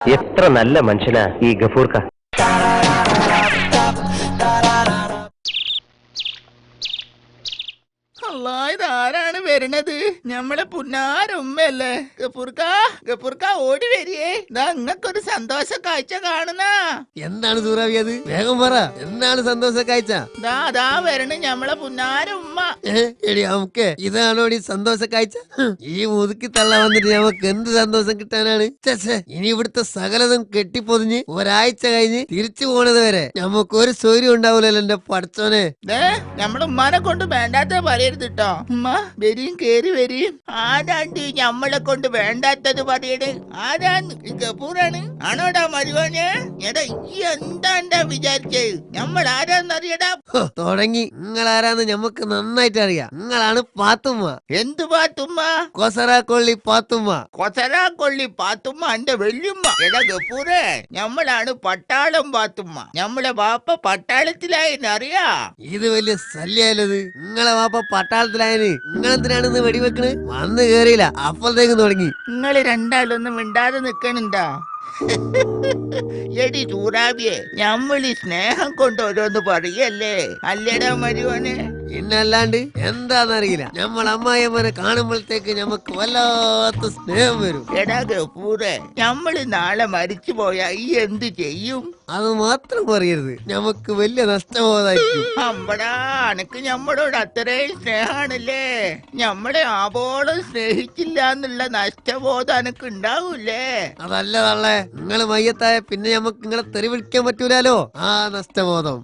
എത്ര നല്ല മനുഷ്യനാ ഈ ഗഫൂർക്ക. ഇതാരാണ് വരണത്? നമ്മളെ പുന്നാരുമ്മല്ലേ? ഗഫൂർക്ക ഓടി വരിയേ. ഇതാ ഇങ്ങക്കൊരു സന്തോഷ കാഴ്ച കാണുന്ന. എന്താണ് സൂറാവി അത്? വേഗം പറ, എന്താണ് സന്തോഷ കാഴ്ച? അതാ വരണ നമ്മളെ പുന്നാരുമ്മ. എടി നമുക്ക് ഇതാണോ സന്തോഷ കാഴ്ച? ഈ മുതുക്കി തള്ള വന്നിട്ട് നമുക്ക് എന്ത് സന്തോഷം കിട്ടാനാണ്? ഇനി ഇവിടുത്തെ സകലതും കെട്ടിപ്പൊതിഞ്ഞ് ഒരാഴ്ച കഴിഞ്ഞ് തിരിച്ചു പോണത് വരെ നമുക്ക് ഒരു സൗകര്യം ഉണ്ടാവൂലല്ലോ എന്റെ പഠിച്ചോനെ. നമ്മളെ ഉമ്മാനെ കൊണ്ട് വേണ്ടാത്ത പറയരുത് കേട്ടോ. ഉമ്മ വരിയും കേറി വരിയും. ആരാണ്ട് നമ്മളെ കൊണ്ട് വേണ്ടാത്തത് പറയണ്? ആരാന്ന്? ഗഫൂറാണ് ആണോടാ മരുവാനെ? എടാ ഈ എന്താണ്ടാ വിചാരിച്ചത്? നമ്മൾ ആരാന്നറിയടാ? തുടങ്ങി. നിങ്ങൾ ആരാന്ന് ഞമ്മക്ക് നന്നായിട്ട് അറിയാം. നിങ്ങളാണ് പാത്തുമ്മ. എന്ത് പാത്തുമ്മ? കൊസറാക്കൊള്ളി പാത്തുമ്മ. കൊസറാക്കൊള്ളി പാത്തുമ്മ എന്റെ വല്യമ്മ. എടാ ഗഫൂറേ, നമ്മളാണ് പട്ടാളം പാത്തുമ്മ. നമ്മളെ വാപ്പ പട്ടാളത്തിലായെന്നറിയാ. ഇത് വലിയ ശല്യായത്. നിങ്ങളെ വാപ്പ പട്ടാളത്തിലായന് നിങ്ങളെന്തിനാണെന്ന് വെടിവെക്കണ്? വന്ന് കേറിയില്ല, അപ്പോഴത്തേക്കും തുടങ്ങി. നിങ്ങള് രണ്ടാളൊന്നും മിണ്ടാതെ നിക്കണുണ്ടാ? എടി ചൂറാവിയെ, ഞമ്മളി സ്നേഹം കൊണ്ട് ഓരോന്ന് പറയല്ലേ അല്ലേടാ മരുവനെ? പിന്നല്ലാണ്ട് എന്താന്നറിയില്ല, നമ്മൾ അമ്മായിയമ്മനെ കാണുമ്പോഴത്തേക്ക് ഞമ്മക്ക് വല്ലാത്ത സ്നേഹം വരും. എടാ ഗഫൂറെ, ഞമ്മള് നാളെ മരിച്ചു പോയാ ഈ എന്ത് ചെയ്യും? അത് മാത്രം പറയരുത്, ഞമ്മക്ക് വലിയ നഷ്ടബോധമായിരിക്കും. അമ്പടാ, അനക്ക് ഞമ്മളോട് അത്രയും സ്നേഹാണല്ലേ? ഞമ്മളെ ആവോളം സ്നേഹിച്ചില്ല എന്നുള്ള നഷ്ടബോധം അനക്ക് ഉണ്ടാവൂലേ? അതല്ല തള്ളേ, നിങ്ങള് മയ്യത്തായ പിന്നെ ഞമ്മക്ക് നിങ്ങളെ തെറി വിളിക്കാൻ പറ്റൂലോ ആ നഷ്ടബോധം.